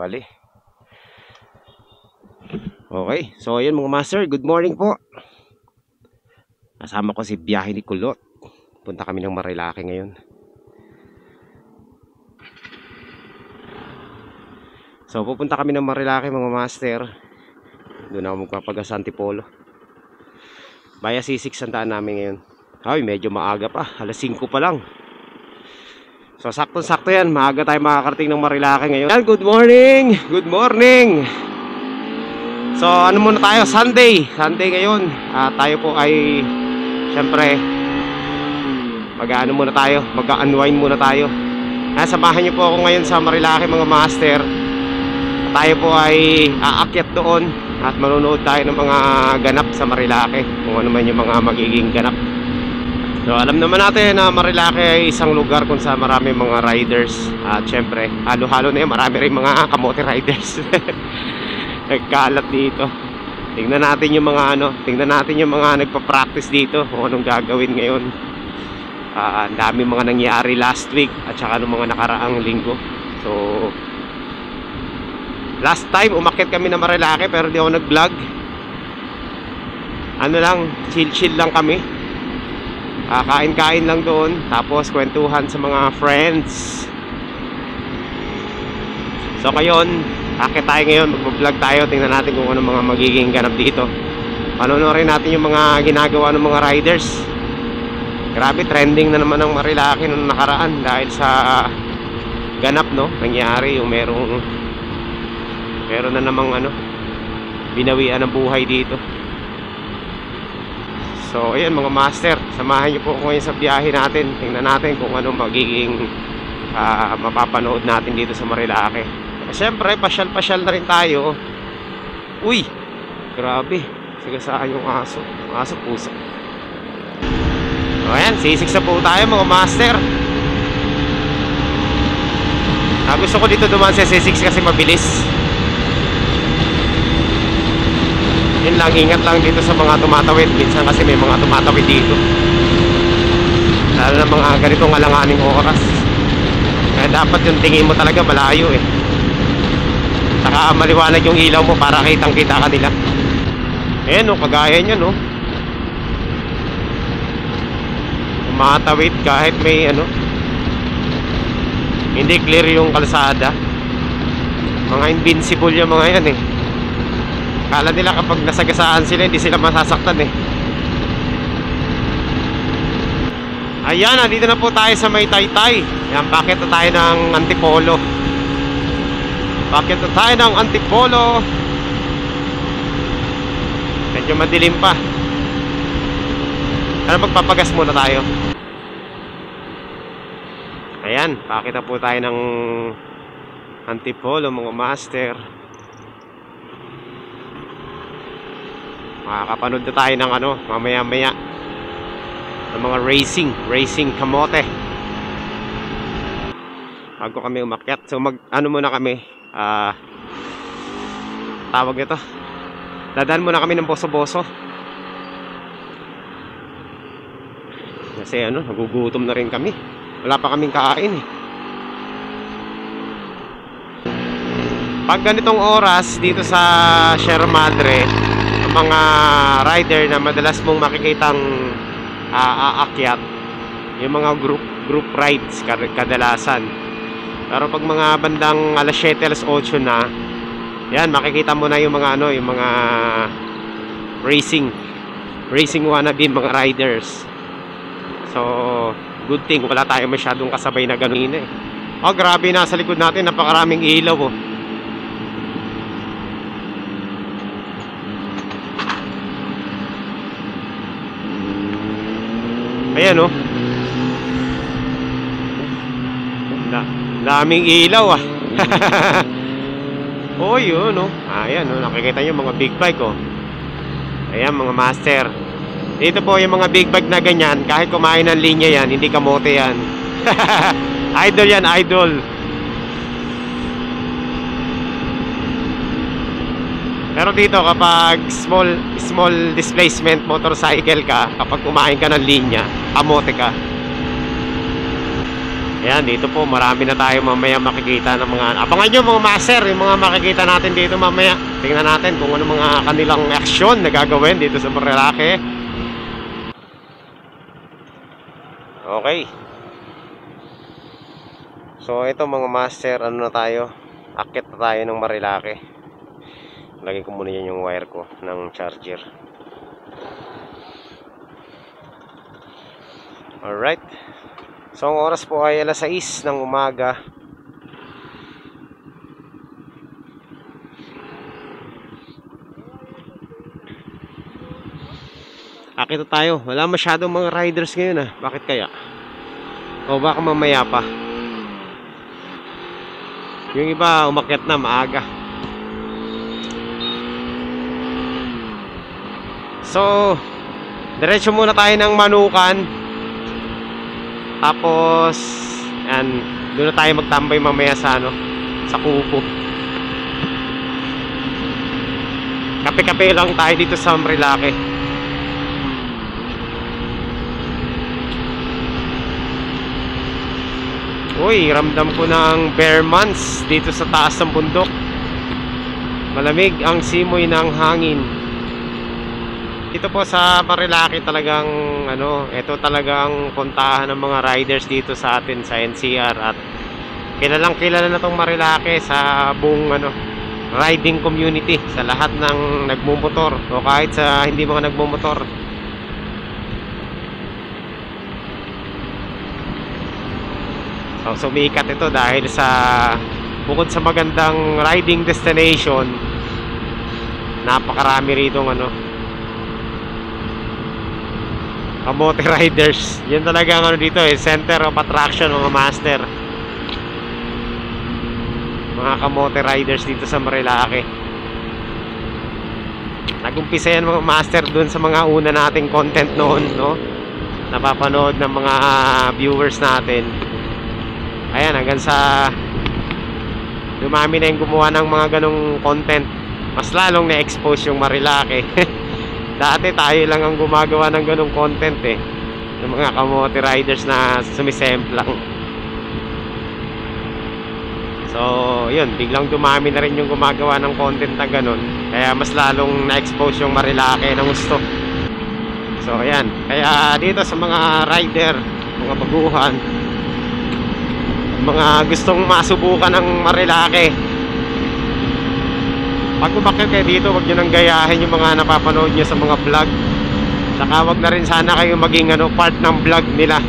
Bali. Okay, so ayun mga master, good morning po. Kasama ko si Biyahe ni Kulot. Punta kami ng Marilaki ngayon. So pupunta kami ng Marilaki mga master. Doon ako magpapagas sa Antipolo. Baya C6 ang daan namin ngayon. Ay, medyo maaga pa, alas 5 pa lang. So sakto-sakto yan, maaga tayo makakarating ng Marilaki ngayon. Good morning! Good morning! So ano muna tayo, Sunday ngayon. Tayo po ay syempre mag-ano muna tayo, mag-unwind muna tayo. Samahan niyo po ako ngayon sa Marilaki mga master. Tayo po ay aakyat doon at manonood tayo ng mga ganap sa Marilaki, kung ano man yung mga magiging ganap. So alam naman natin na Marilaki ay isang lugar kung saan marami mga riders. At syempre halo-halo na yun, marami rin mga kamote riders. Nagkalat dito. Tingnan natin yung mga tingnan natin yung mga nagpa-practice dito kung anong gagawin ngayon. Ang dami mga nangyari last week at saka nung mga nakaraang linggo. So last time umakyat kami na Marilaki pero di ako nag-vlog. Ano lang, chill lang kami. Kain-kain lang doon, tapos kwentuhan sa mga friends. So ngayon, akit tayo ngayon, mag-vlog tayo. Tingnan natin kung ano mga magiging ganap dito. Panoorin natin yung mga ginagawa ng mga riders. Grabe, trending na naman ang Marilaki nung nakaraan dahil sa ganap, no? Nangyari yung meron na namang binawian ng buhay dito. So ayan mga master, samahan niyo po ako ngayon sa biyahe natin. Tingnan natin kung ano magiging mapapanood natin dito sa Marilaki. Siyempre pasyal-pasyal na rin tayo. Uy, grabe, sigasaan yung aso. Aso, pusa. So ayan, sisig po tayo mga master. Gusto ko dito dumaan sa C6 kasi mabilis. Yun lang, ingat lang dito sa mga tumatawid. Minsan kasi may mga tumatawid dito, lalo na mga ganitong alanganing oras. Kaya dapat yung tingin mo talaga malayo eh. Saka maliwanag yung ilaw mo para kitang kita kanila. Ayan o, kagaya nyo no, tumatawid kahit may hindi clear yung kalsada. Mga invincible yung mga yan eh. Kala nila kapag nasagasaan sila, hindi sila masasaktan eh. Ayan, nandito na po tayo sa may Taytay. Ayan, pakit na tayo ng Antipolo. Pakit na tayo ng Antipolo. Medyo madilim pa. Magpapagas muna tayo. Ayan, pakit na po tayo ng Antipolo mga master. Makakapanood na tayo ng mamaya-maya ng mga racing kamote bago kami umakyat. So muna kami, tawag nito, dadaan muna kami ng boso-boso kasi nagugutom na rin kami, wala pa kaming kain eh. Pag ganitong oras dito sa Sierra Madre, mga rider na madalas mong makikitang aakyat, yung mga group rides kadalasan. Pero pag mga bandang alas 7, alas 8 na, yan, makikita mo na yung mga yung mga racing wannabe mga riders. So good thing wala tayo masyadong kasabay na ganun eh. Oh grabe, nasa likod natin napakaraming ilaw oh. Ayan oh, daming ilaw ah. Oh yun oh, ayan oh, nakikita nyo mga big bike oh. Ayan mga master, dito po yung mga big bike na ganyan, kahit kumain ng linya yan, hindi kamote yan. Idol yan, idol. Pero dito kapag small displacement motorcycle ka, kapag kumain ka ng linya, kamote ka. Ayan, dito po marami na tayo mamaya makikita ng mga, abangan nyo mga master, yung mga makikita natin dito mamaya. Tingnan natin kung ano mga kanilang aksyon na gagawin dito sa Marilake. Okay. So ito mga master, ano na tayo, akit na tayo ng Marilake. Lagay ko muna yan yung wire ko ng charger. Alright. So ang oras po ay alas 6 ng umaga. Akit na tayo. Wala masyadong mga riders ngayon Bakit kaya? O baka mamaya pa. Yung iba umakyat na maaga. So diretso muna tayo ng Manukan. Tapos yan, doon na tayo magtambay mamaya sa sa kubo. Kape-kape lang tayo dito sa Marilake. Uy, ramdam ko ng bare months dito sa taas ng bundok. Malamig ang simoy ng hangin. Dito po sa Marilake talagang ito talagang puntahan ng mga riders dito sa atin sa NCR, at kilalang kilala na tong Marilake sa buong riding community, sa lahat ng nagmumotor o kahit sa hindi mga nagmumotor. So sumikat ito dahil sa bukod sa magandang riding destination, napakarami rito kamote riders. Yan talaga dito center of attraction mga master. Mga kamote riders dito sa Marilake. Nagumpisa yan mga master dun sa mga una nating content noon, napapanood ng mga viewers natin. Ayan, hanggang sa dumami na yung gumawa ng mga ganong content, mas lalong na-expose yung Marilake. Dati tayo lang ang gumagawa ng ganong content yung mga kamote riders na sumisemplang. So yun, biglang dumami na rin yung gumagawa ng content na ganon, kaya mas lalong na-expose yung Marilake ng gusto. So ayan, kaya dito sa mga rider, mga baguhan, mga gustong masubukan ng Marilake, pag umakyat kayo dito, huwag nyo nang gayahin yung mga napapanood nyo sa mga vlog. Saka huwag na rin sana kayo maging part ng vlog nila.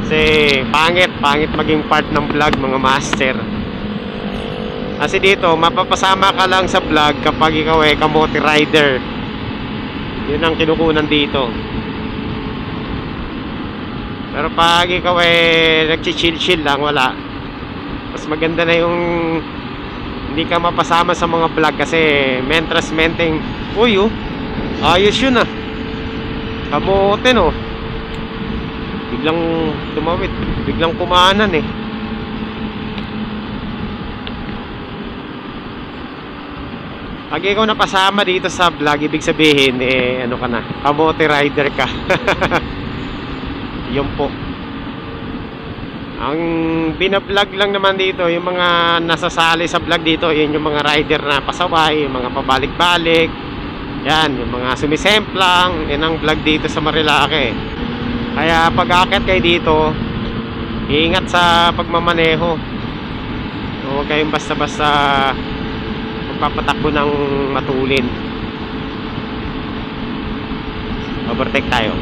Kasi pangit maging part ng vlog mga master. Kasi dito mapapasama ka lang sa vlog kapag ikaw kamote rider. Yun ang kinukunan dito. Pero pag ikaw nagchichill lang, wala. Mas maganda na yung hindi ka mapasama sa mga vlog kasi mentras menteng. Uy ayos yun kamote biglang tumawid, biglang kumanan Pag ikaw napasama dito sa vlog, ibig sabihin ka na, kamote rider ka. Yun po. Ang binablog lang naman dito, yung mga nasasali sa vlog dito, yun yung mga rider na pasaway, yung mga pabalik-balik, yan, yung mga sumisemplang, yan ang vlog dito sa Marilake. Kaya pag aakyat kayo dito, iingat sa pagmamaneho. Huwag kayong basta-basta magpapatakbo ng matulin. Overtake tayo.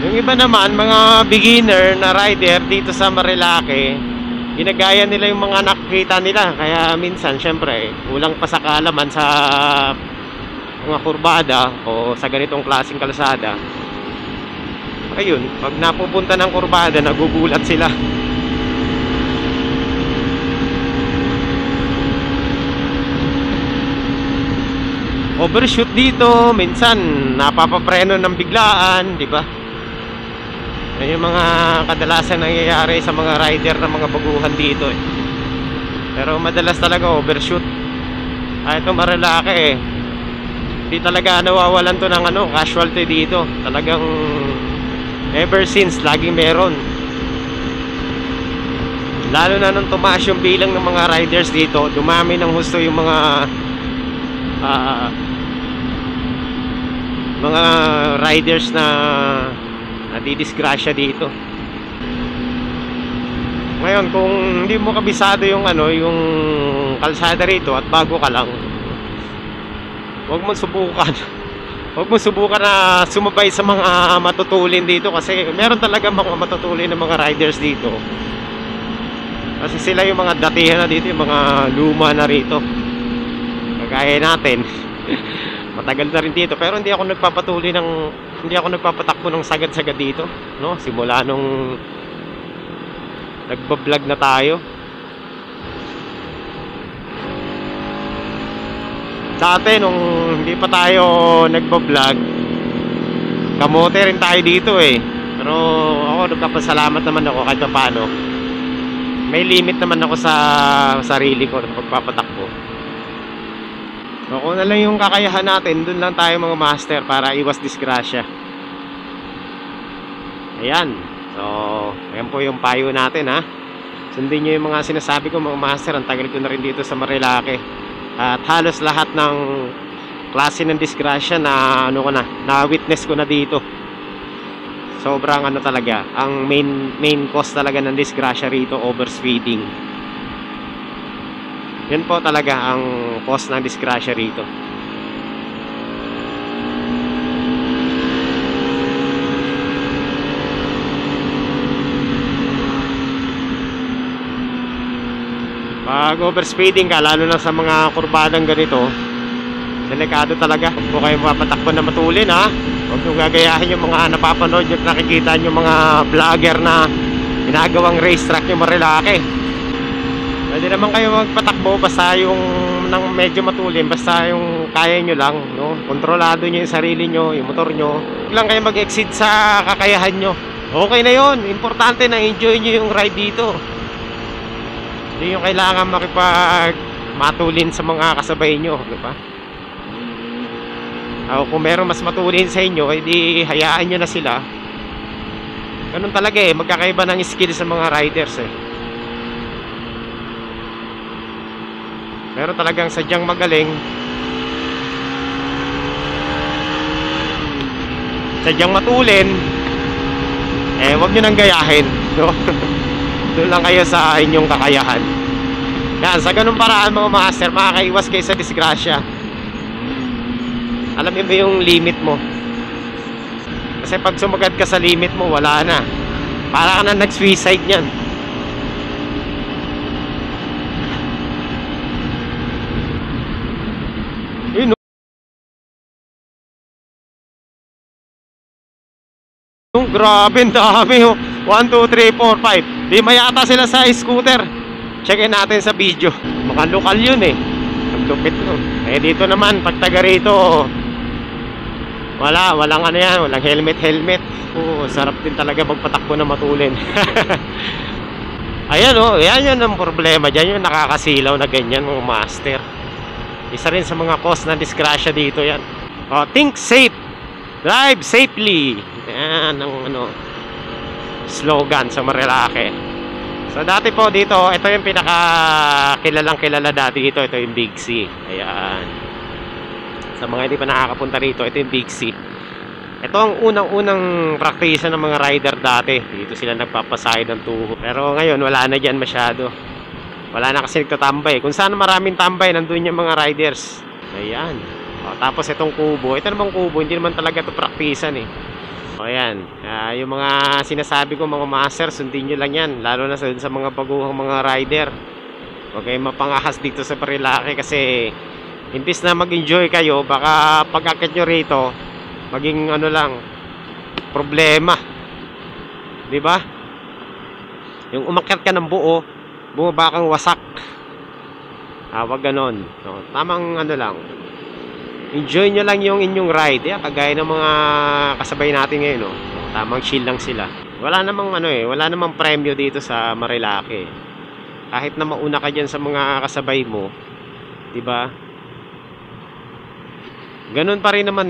Yung iba naman, mga beginner na rider dito sa Marilake, ginagaya nila yung mga nakikita nila. Kaya minsan, syempre, kulang pa sa kaalaman sa mga kurbada o sa ganitong klaseng kalsada. Ayun, pag napupunta ng kurbada, nagugulat sila. Overshoot dito, minsan napapapreno ng biglaan, di ba? Yan yung mga kadalasan nangyayari sa mga rider ng mga baguhan dito Pero madalas talaga overshoot. Ito Marilake hindi talaga nawawalan to ng casualty dito. Talagang Ever since, laging meron. Lalo na nung tumaas yung bilang ng mga riders dito, dumami ng husto yung mga riders na nadidisgrasya dito. Ngayon, kung hindi mo kabisado yung yung kalsada rito at bago ka lang, huwag mong subukan. Huwag mong subukan na sumabay sa mga matutulin dito, kasi meron talaga mga matutulin na mga riders dito. Kasi sila yung mga datihan na dito, yung mga luma na rito. Kagaya natin. Matagal na rin dito, pero hindi ako nagpapatakbo ng sagad-sagad dito, no? Simula nung nagba-vlog na tayo. Dati nung hindi pa tayo nagba-vlog, kamote rin tayo dito eh. Pero ako, nagpapasalamat naman ako kahit paano. May limit naman ako sa sarili ko ng pagpapatakbo. So, kung na lang yung kakayahan natin, dun lang tayo mga master para iwas disgrasya. Ayan. So, ayan po yung payo natin, ha. Sundin nyo yung mga sinasabi ko mga master. Ang tagal ko na rin dito sa Marilake. At halos lahat ng klase ng disgrasya na na witness ko na dito. Sobrang talaga, ang main cause talaga ng disgrasya rito, overspeeding. Yan po talaga ang cause ng disgrasya rito. Pag overspeeding ka, lalo na sa mga kurbadang ganito, delikado talaga. Huwag po kayo mapatakbo na matulin, ha. Huwag nyo gagayahin yung mga napapanood nyo, nakikita nyo mga vlogger na ginagawang racetrack yung Marilake. Pwede naman kayo magpatakbo basta yung nang medyo matulin, basta yung kaya nyo lang, no? Kontrolado nyo yung sarili nyo, yung motor nyo. Huwag lang kayo mag-exceed sa kakayahan nyo. Okay na yon. Importante na enjoy nyo yung ride dito. Hindi yung kailangan matulin sa mga kasabay nyo, di ba? Kung meron mas matulin sa inyo, edi hayaan nyo na sila. Ganun talaga eh, magkakaiba ng skill sa mga riders eh. Meron talagang sadyang magaling, sadyang matulin, wag nyo nang gayahin, no? Doon lang kayo sa inyong kakayahan. Yan, sa ganun paraan mga master, makakaiwas kayo sa disgrasya. Alam mo yung limit mo. Kasi pag sumagad ka sa limit mo, wala na. Para ka na nag-suicide niyan. Yun, no? Grabe, ang dami. 1, 2, 3, 4, 5. Di mayata sila sa scooter. Checkin natin sa video. Mga lokal yun eh. Ang lupit nun. Dito naman, pag taga rito, walang yan, walang helmet. Sarap din talaga magpatakbo na matulin. Ayan yan yun ang problema dyan, yung nakakasilaw na ganyan mga master. Isa rin sa mga cause na disgrasya dito yan. Think safe, drive safely. Yan ang slogan sa Marilake. So dati po dito, ito yung pinaka kilala dati dito, ito yung Big C. Ayan. Sa mga hindi pa nakakapunta rito, ito yung Big C. Ito ang unang-unang praktisa ng mga rider dati. Dito sila nagpapasahe ng tuho. Pero ngayon, wala na dyan masyado. Wala na kasi nagtatambay. Kung saan maraming tambay, nandun yung mga riders. Ayan. Tapos itong kubo. Ito namang kubo, hindi naman talaga ito praktisan eh. Ayan. Yung mga sinasabi ko mga master, sundin nyo lang yan. Lalo na sa mga baguhang mga rider. Huwag kayong mapangahas dito sa Marilake kasi imbis na mag-enjoy kayo, baka pag-akit nyo rito, maging lang, problema. Diba? Yung umakyat ka ng buo, bumaba kang wasak. Wag ganon. No, tamang lang. Enjoy nyo lang yung inyong ride. Kagaya ng mga kasabay natin ngayon. No? Tamang chill lang sila. Wala namang wala namang premyo dito sa Marilake. Kahit na mauna ka dyan sa mga kasabay mo, diba? Ganun pa rin naman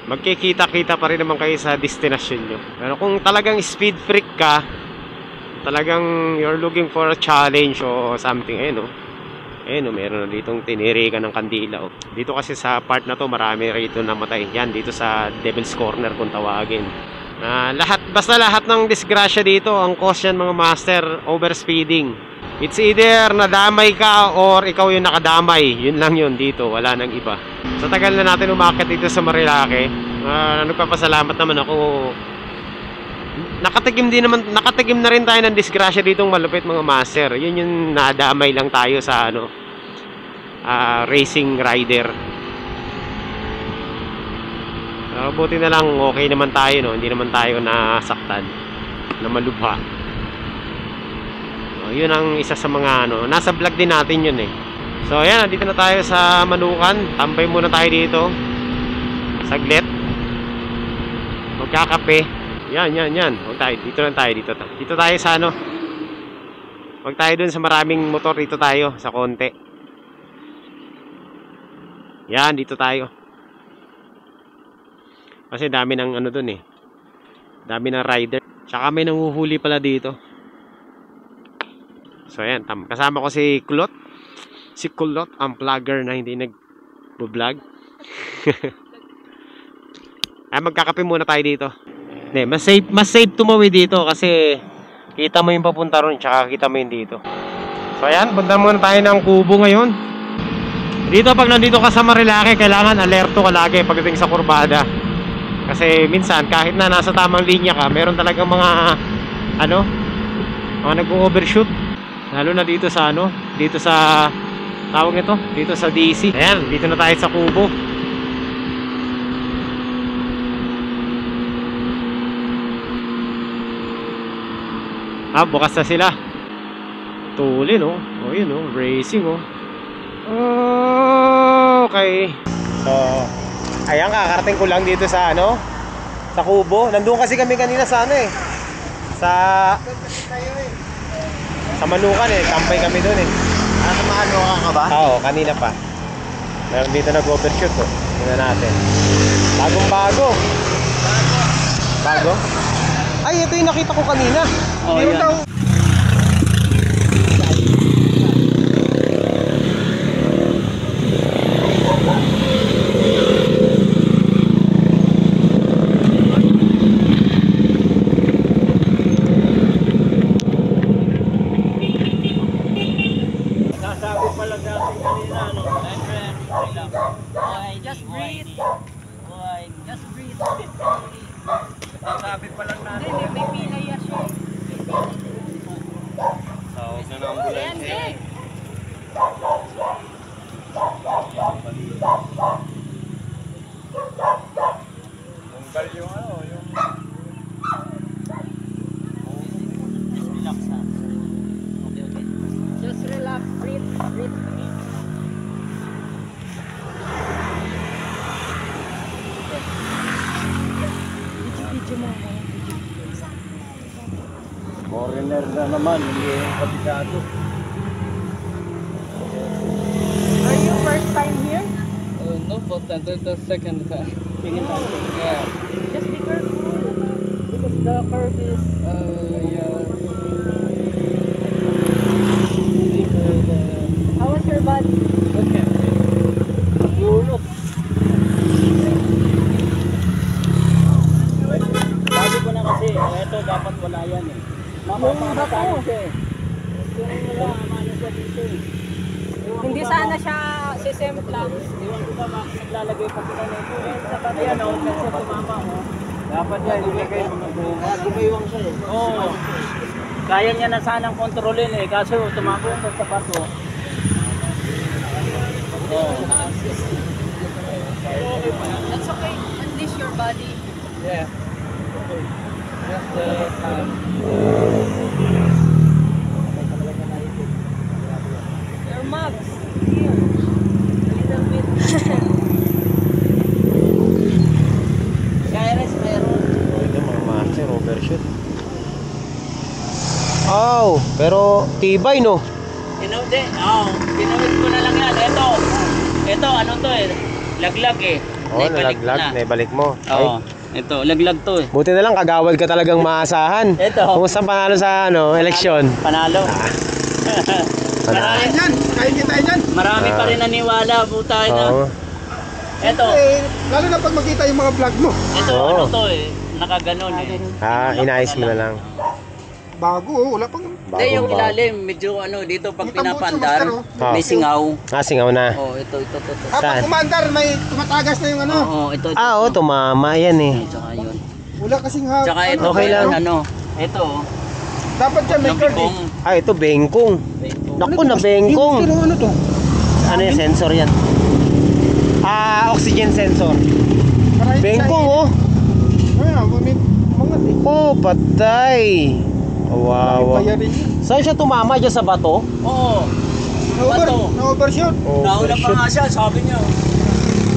magkikita-kita pa rin naman kayo sa destination nyo. Pero kung talagang speed freak ka, talagang you're looking for a challenge o something, ayun o, meron na ditong tinirikan ng kandila. Dito kasi sa part na to, marami rito namatay. Yan, dito sa Devil's Corner kung tawagin. Basta lahat ng disgrasya dito, ang cause yan mga master, overspeeding. It's either nadamay ka or ikaw yung nakadamay. Yun lang yun dito, wala nang iba. Sa tagal na natin umakit dito sa Marilake, nagpapasalamat naman ako. Nakatigim na rin tayo ng disgrasya ditong malupit mga master. Yun yung nadamay lang tayo sa racing rider. Buti na lang okay naman tayo, no? Hindi naman tayo nasaktan na malubha. Yun ang isa sa mga nasa vlog din natin yun eh. So ayan, dito na tayo sa Manukan. Tambay muna tayo dito saglit, magkakape. Yan. Huwag tayo, dito lang tayo, dito tayo sa huwag tayo dun sa maraming motor, dito tayo sa konti. Yan, dito tayo. Kasi dami ng dun eh. Dami ng rider. Tsaka may nanguhuli pala dito. So ayan, kasama ko si Kulot. Si Kulot, ang vlogger na hindi nag-vlog. Ay, magkakape muna tayo dito. Mas safe tumawid dito kasi kita mo yung papunta ron, tsaka kita mo yung dito. So ayan, punta muna tayo ng Kubo ngayon. Dito pag nandito ka sa Marilake, kailangan alerto ka lagi pagdating sa kurbada. Kasi minsan kahit na nasa tamang linya ka, meron talagang mga nag-overshoot. Lalo na dito sa dito sa tawag nito, dito sa DC. Ayan, dito na tayo sa Kubo. Bukas na sila. Tulin yun racing okay. So ayan, kakarating ko lang dito sa sa Kubo. Nandun kasi kami kanina sa sa Manukan tambay kami doon Sa Manukan ka ba? Oo, kanina pa. Meron dito nag-overshoot tingnan natin. Bago? Ay, ito yung nakita ko kanina. Meron daw. Sasabi pala natin kanina, Just breathe. Just breathe. sasabi pala natin. May pila yan siya. Tawag na ng ambulansya. Tunggal yung yung... Just relax ha. Okay. Just relax. Breathe. Video mo. Foreigner na naman, hindi yung kabisado. Are you first time here? No, but the second time. Yeah. Just be careful. Because the curve is... Yeah. How was your body? Okay. Tulog. Sabi ko na kasi, ito dapat wala yan Mapapaka tayo siya Yung wala, amano siya dito Hindi sana siya sisemplang. Iwan ko ba naglalagay pa sila nito Sa pati kasi tumama Dapat yan, ilagay mga bunga. Iwang siya Oo. Kaya niya na sanang kontrolin kaso tumama ko sa pato. That's okay. Unleash your body. Yeah. Just Your mugs. Here. A little bit. Kairas meron. Ito mga master, overshoot. Pero tibay Tinawid ko na lang yan. Ito ano to laglag Oo, naibalik ko nalaglag. na. Naibalik mo. Oo. Ito, laglag to eh. Buti na lang, kagawad ka talagang maasahan. Ito. Kumusta ang panalo sa eleksyon? Panalo. Marami, Yan, kaya kita yan. marami pa rin naniwala po tayo na. Oo. Ito, Lalo na pag makita yung mga vlog mo. ito Oo. ano to eh. Nakaganon eh. Inayos mo na lang. Bago, wala pang... Hindi, yung Bagong-bago. ilalim, medyo ano, dito pag Yung tambutso, pinapandar, master, may singaw. Singaw na. Oh, ito. Kapag Saan? kumandar, may tumatagas na yung ano. Oo, ito. Oo, tumama yan eh. Tsaka yun. Wala kasing hawak. Tsaka ito, Okay lang. ano, ito, Dapat dyan may guard eh. nakibong. Ito bengkong. Naku, na bengkong. Pero ano to? Ano yung sensor yan? Oxygen sensor. Para Bengkong oh. Ayun, may mga eh. Oh, patay. Kawawa. Bayarin yun. Saan siya tumama? Diyan sa bato? Oo, Bato. Na-overshoot. nauna pa nga siya, sabi niya.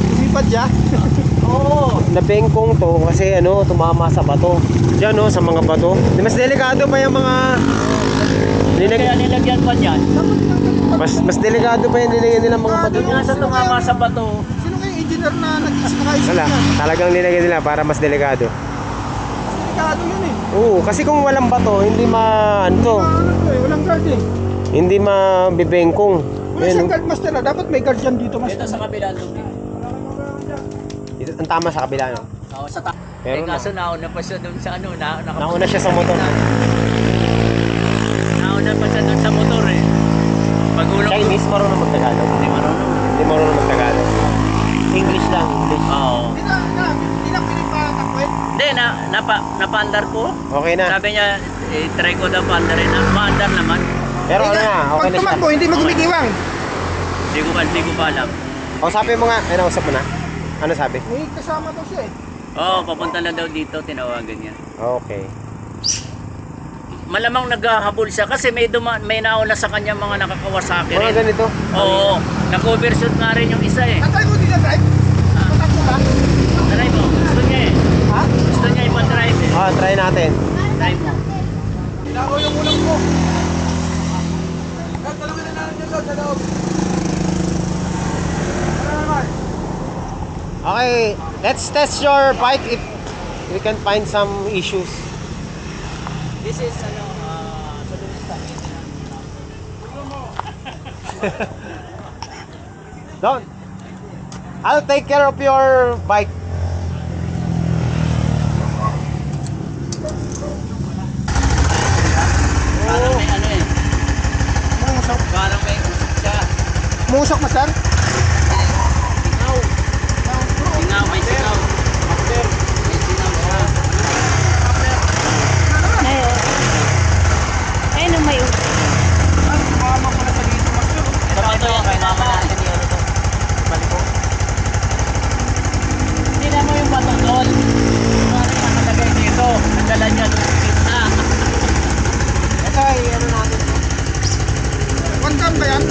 Lumipad siya. Oo. Nabengkong to kasi tumama sa bato. Diyan sa mga bato. Mas delikado pa yung mga Kaya nilagyan pa niyan. mas delikado pa yung nilagyan nilang mga bato. Doon nga sa tumama sa bato. Sino kaya engineer na nag-isip Wala, niya? talagang nilagyan nila para mas delikado. Delikado yun eh. Oo, kasi kung walang bato, hindi Ano to eh, walang guard eh. hindi mabibengkong. Wala siyang guard master ah. Dapat may guard dyan dito Ito master. sa kabila lupi. Ang tama sa kabila, no? Oo, sa ta. Pero kaso nauna pa siya doon sa ano, Nauna siya sa motor. Nauna pa siya doon sa motor eh. Pagulong. Chinese, marunong mag-Tagalog. Hindi marunong. Hindi marunong mag-Tagalog. English lang, English. Oo. Hindi na pinipatakwit. Hindi, napandar ko. Okay na. Sabi niya, try ko daw pandarin. Maandar naman. Pero ano na, okay Pag na siya. tumakbo, hindi mo gumigiwang. Hindi ko pa alam. O, sabi mo nga, nausap mo na. Ano sabi? May kasama daw siya eh. Oo, papunta na daw dito, tinawagan niya. Okay. Malamang naghahabol siya kasi may nauna sa kanya mga nakakawasaki Mga rin. ganito. Oo, na-covershoot nga rin yung isa eh. Natry mo din na drive? Tatakbo ka? Try mo, gusto niya eh. Ha? Gusto niya ipa-drive eh. Try natin. Try mo. Ilaw yung ulang ko. Talawin na natin dyan sa loob. Ano naman? Okay, let's test your bike if we can find some issues. This is solution. Don't. I'll take care of your bike. Parang may ano eh. Musok. Parang may usok siya. Musok master? Singaw. Singaw, may singaw. May singaw siya. Ayun ang may uso. Mama ko na sa dito master. Ito yung kay mama natin yun ito. Balik. Hindi na mo yung bato doon. Parang nakalagay dito. Nagdala niya doon sa gitna. Ito ay natin. One cam ba yan?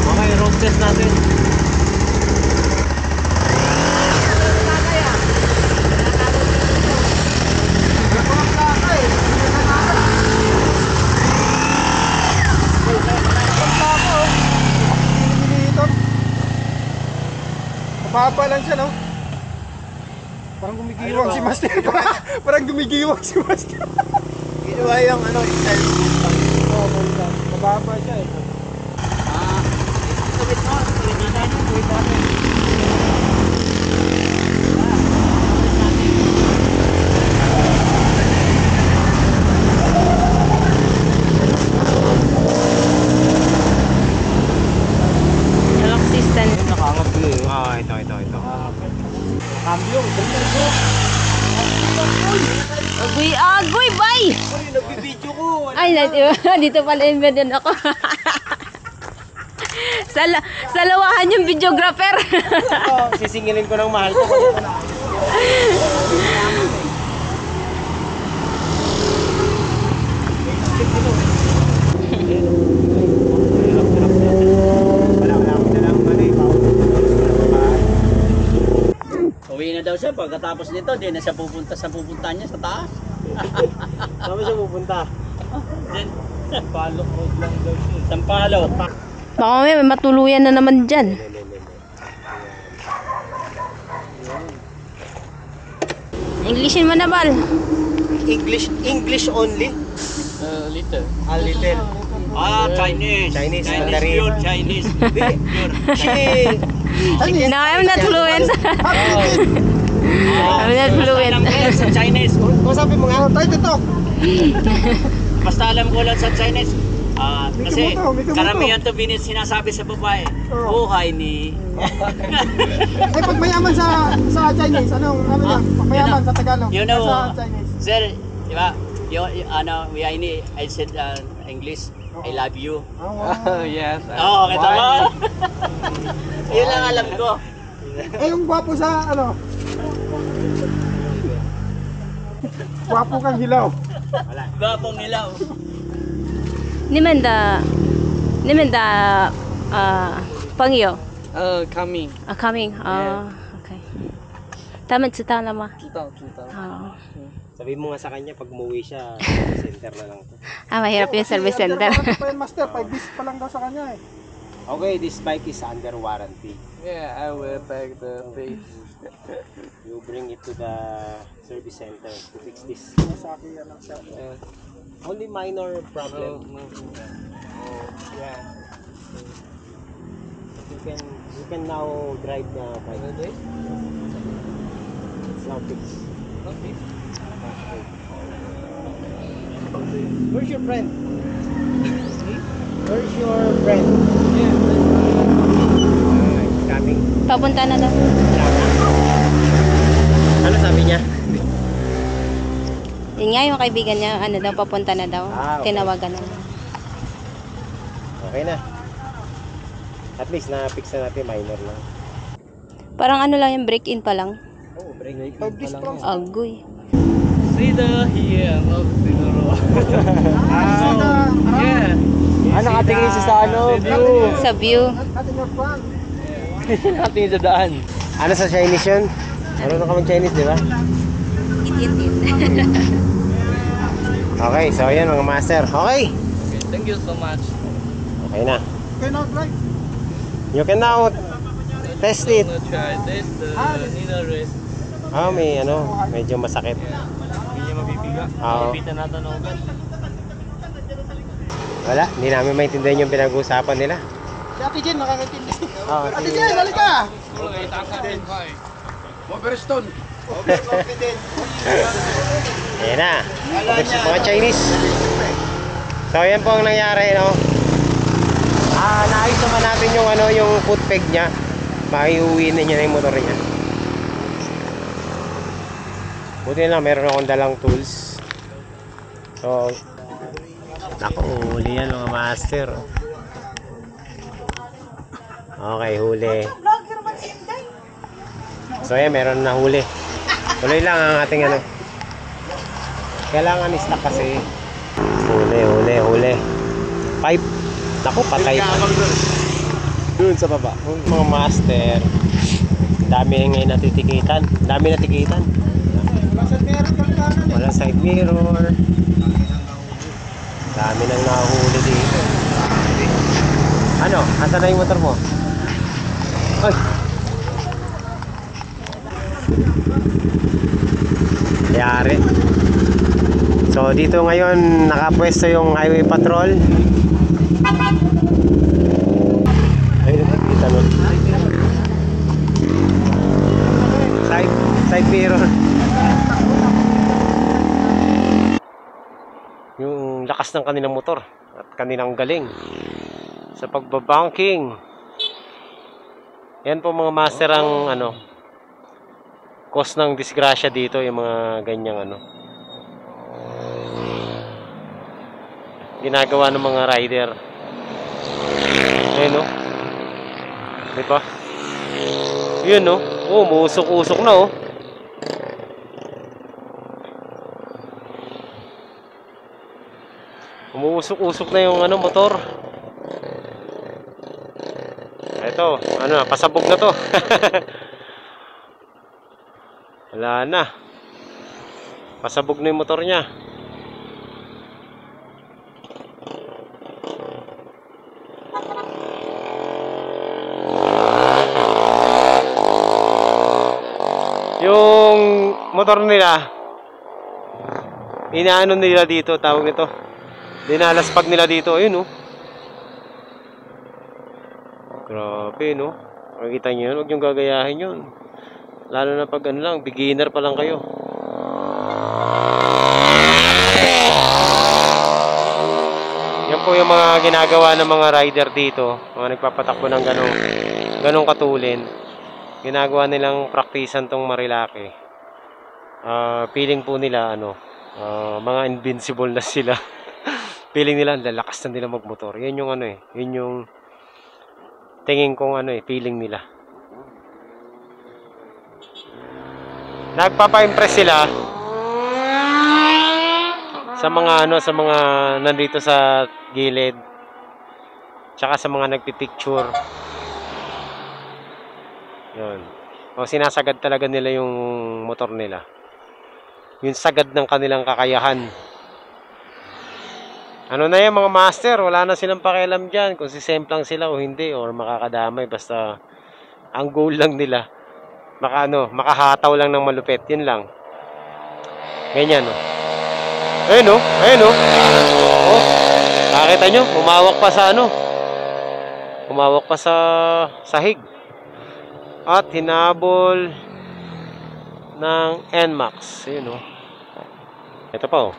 Okay, road test natin. Mababa lang siya, no? Parang gumigiwang si Master. Parang gumigiwang si Master. Ginawa yung style. Oo, mababa siya eh. Tuwid mo. Tuwid natin. Tuwid natin. Lock system. Nakaangat ko eh. Ito. Cambio, ganyan ko. Agoy, bay! Uy, nagbibideo ko. Ay, dito pala yung meron ako. sa lawahan yung videographer. Sisingilin ko ng mahal ko. Uwi na daw siya. Pagkatapos nito, di na siya pupunta sa pupuntahan niya sa taas. Saan siya pupunta? Then, Palok road lang daw siya. Sampalo. Baka may matuluyan na naman dyan. Englishin mo na, Bal. English only? Little. A little. Chinese. Chinese, Chinese, Mandarin. pure Chinese. No, I'm not fluent. I'm not fluent. Alam ko lang sa Chinese. Kung sabi mo nga, Tayo dito. Basta alam ko lang sa Chinese. Kasi May kamoto. karamihan to sinasabi sa babae. Buhay ni... Ay, pag mayaman sa Chinese, ano yan? Pag mayaman sa Tagalog. You know, sa Chinese. sir, di ba? I said English, I love you. Oh, wow. Oh, yes. Oo, kita mo? Yun lang alam ko. Eh, yung gwapo sa, ano? Gwapo kang hilaw. Gwapong ilaw. Nimen da Pangyo. Coming. Coming. Okay. Tama sa lama. 知道。 sabi mo nga sa kanya, pag umuwi siya, center na lang to. Mahirap yung service center. Master, 5 days pa lang daw sa kanya eh. Okay, this bike is under warranty. Yeah, I will pack the face. You bring it to the service center to fix this. Masaki yan lang siya. Only minor No, problem. no. Yeah. You can now drive the bike. Ready? It's now fixed. Okay. Where's your friend? Where's your friend? He's coming. Papunta na daw. Ano sabi niya? Yun nga yung kaibigan niya, ano daw, papunta na daw. Okay. Tinawagan na. Okay na. At least na-fix na natin, minor lang. Parang ano lang yung break-in pa lang. Oh, break. 5 days pa lang. Agoy. See the here, not see the road. Yeah. Ano nakatingin siya sa ano? View. Sa view. Natin your plan. Nakatingin sa daan. Ano sa Chinese yun? Ano na ka mag-Chinese, di ba? Itin-tin. Okay, so ayan mga master. Okay. Okay, thank you so much. Okay na. Okay, now drive. You can now test it. I'm gonna try this, Nina race. May ano, medyo masakit. Hindi niya mabibiga. Oo. Ipitan natin ako. Wala, hindi namin maintindihan yung pinag-uusapan nila. Si Ate Jen, nakakintindi. Oh, Ate Jen, halika! Overstone. Ayan na. Mga Chinese. So ayan po ang nangyari, no? Naayos naman natin yung ano, yung foot peg niya. Maiuwi na niya yung motor niya. Buti na lang, meron akong dalang tools. So, naku, huli yan mga master. Okay, huli. So ayan, meron na huli. Tuloy lang ang ating ano. Kailangan i-stock kasi. Huli. Pipe. Naku, patay pa. Doon sa baba. Mga master. Dami ngayon natitikitan. Dami natikitan. Walang side mirror. Dami nang nahuli dito. Ano? Asa na yung motor mo? Ay! Yari. So dito ngayon nakapwesto yung highway patrol. Ayun, nakikita mo. Side mirror. Yung lakas ng kanilang motor at kanilang galing sa pagbabanking. Yan po mga master ang ano, cause ng disgrasya dito, yung mga ganyang ano, ginagawa ng mga rider. Ayun, no? Diba? Yun, no? Oh, muusok-usok na, oh. Umuusok-usok na yung ano, motor. Ito, ano, pasabog na to. Wala na. Pasabog na yung motor niya. motor nila, inaano nila dito, tawag nito, dinalaspag nila dito. Ayun, oh. Grabe, no? Makikita nyo yun, huwag nyo gagayahin yun. Lalo na pag ano lang, beginner pa lang kayo. Yan po yung mga ginagawa ng mga rider dito, mga nagpapatakbo ng ganong katulin. Ginagawa nilang praktisan tong Marilaki. Feeling po nila mga invincible na sila. Feeling nila lalakas na nila magmotor. Yan yung yun yung tingin kong feeling nila. Nagpapa-impress sila sa mga sa mga nandito sa gilid. Tsaka sa mga nagpi-picture. Yun. O sinasagad talaga nila yung motor nila. Yung sagad ng kanilang kakayahan. Ano na yan mga master, wala na silang pakialam dyan kung sisemplang sila o hindi or makakadamay, basta ang goal lang nila makahataw lang ng malupit, yun lang. Ganyan, no. Ayun, no. Ayun, no. Oh, nakita nyo, umawak pa sa umawak pa sa sahig at hinabol ng NMAX. Ayun, no. Ito pa, oh.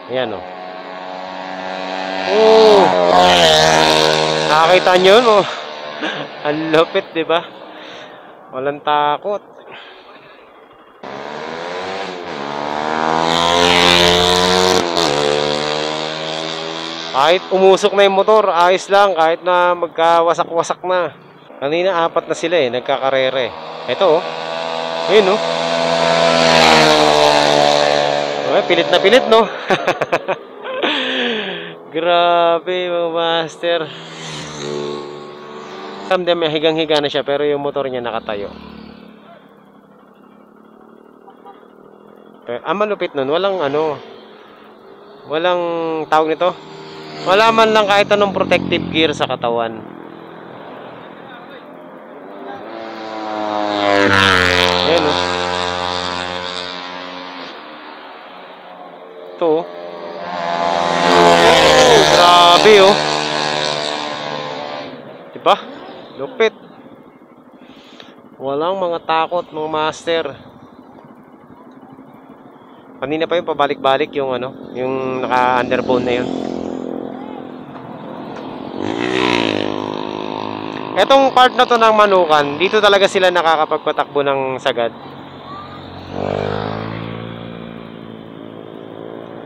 Ayan, oh. Oh, nakakita nyo, no? Ang lupit, di ba? Walang takot. Kahit umusok na yung motor, ayos lang. Kahit na magkawasak-wasak na. Kanina 4 na sila nagkakarere. Ito, oh. Ayun, oh. Ay, pilit na pilit, no? Grabe mga master. May higang-higa na siya pero yung motor niya nakatayo. Malupit nun. Walang tawag nito. Wala man lang kahit anong protective gear sa katawan. Ayan, oh. Ito, oh. Grabe, oh. Diba? Lupit. Walang mga takot, mga master. Kanina pa yung pabalik-balik yung yung naka-underbone na yun. Etong part na to ng Manukan, dito talaga sila nakakapagpatakbo ng sagad.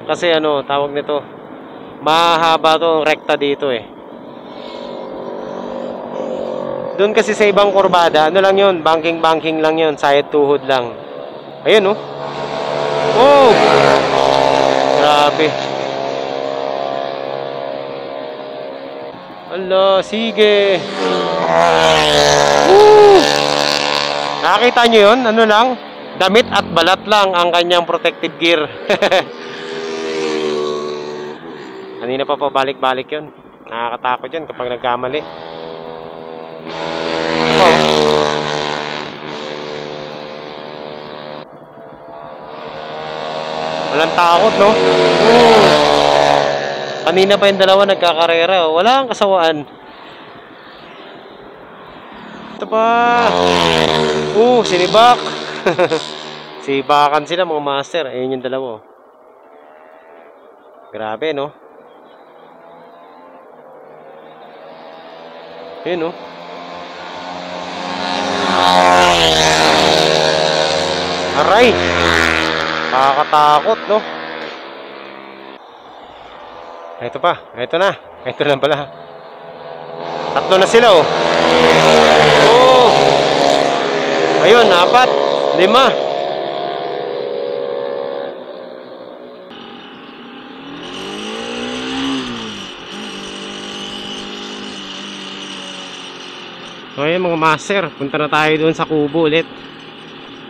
Kasi tawag nito, mahaba to rekta dito Doon kasi sa ibang kurbada, lang yun, banking lang yun, side tuhod lang. Ayun, oh. Oh! Grabe. Ala, sige. Woo! Nakakita nyo yun? Lang? Damit at balat lang ang kanyang protective gear. Kanina pa balik-balik yun. Nakakatakot yun kapag nagkamali. Oh. Walang takot, no? Kanina pa yung dalawa nagkakarera. Wala kang kasawaan. Ito pa. Sinibak. Sibakan sila mga master. Ayun yung dalawa. Grabe, no? Ayun, no? Aray! Nakakatakot, no? Ito pa. Ito na. Ito na pala. 3 na sila, oh. Oh! Ayun, 4, 5. So ayun mga master, punta na tayo doon sa kubo ulit.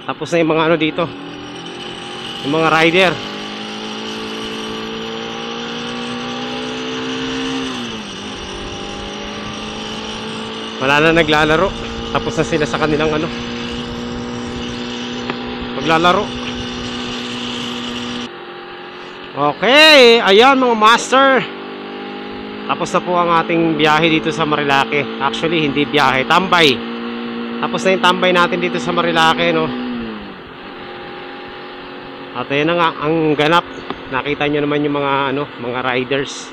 Tapos na yung mga dito, yung mga rider. Wala na naglalaro. Tapos na sila sa kanilang maglalaro. Okay, ayan mga master. Tapos na po ang ating biyahe dito sa Marilake. Actually, hindi biyahe, tambay. Tapos na yung tambay natin dito sa Marilake, no? At ayan na nga, ang ganap. Nakita nyo naman yung mga, mga riders.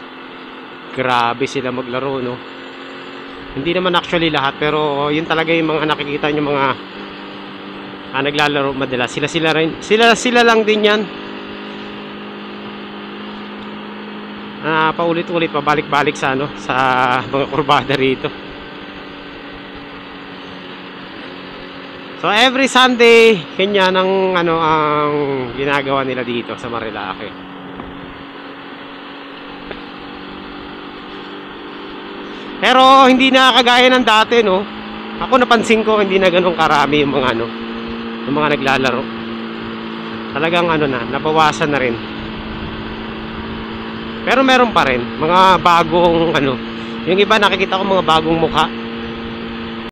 Grabe sila maglaro, no? Hindi naman actually lahat, pero yun talaga yung mga nakikita nyo mga naglalaro madalas. Sila rin. Sila lang din yan. Paulit-ulit, pabalik-balik sa sa mga kurbada rito. So every Sunday, ganyan ang ang ginagawa nila dito sa Marilake. Pero hindi na kagaya ng dati, no. Ako napansin ko hindi na ganun karami yung mga yung mga naglalaro. Talagang nabawasan na rin. Pero meron pa rin mga bagong yung iba nakikita ko mga bagong mukha.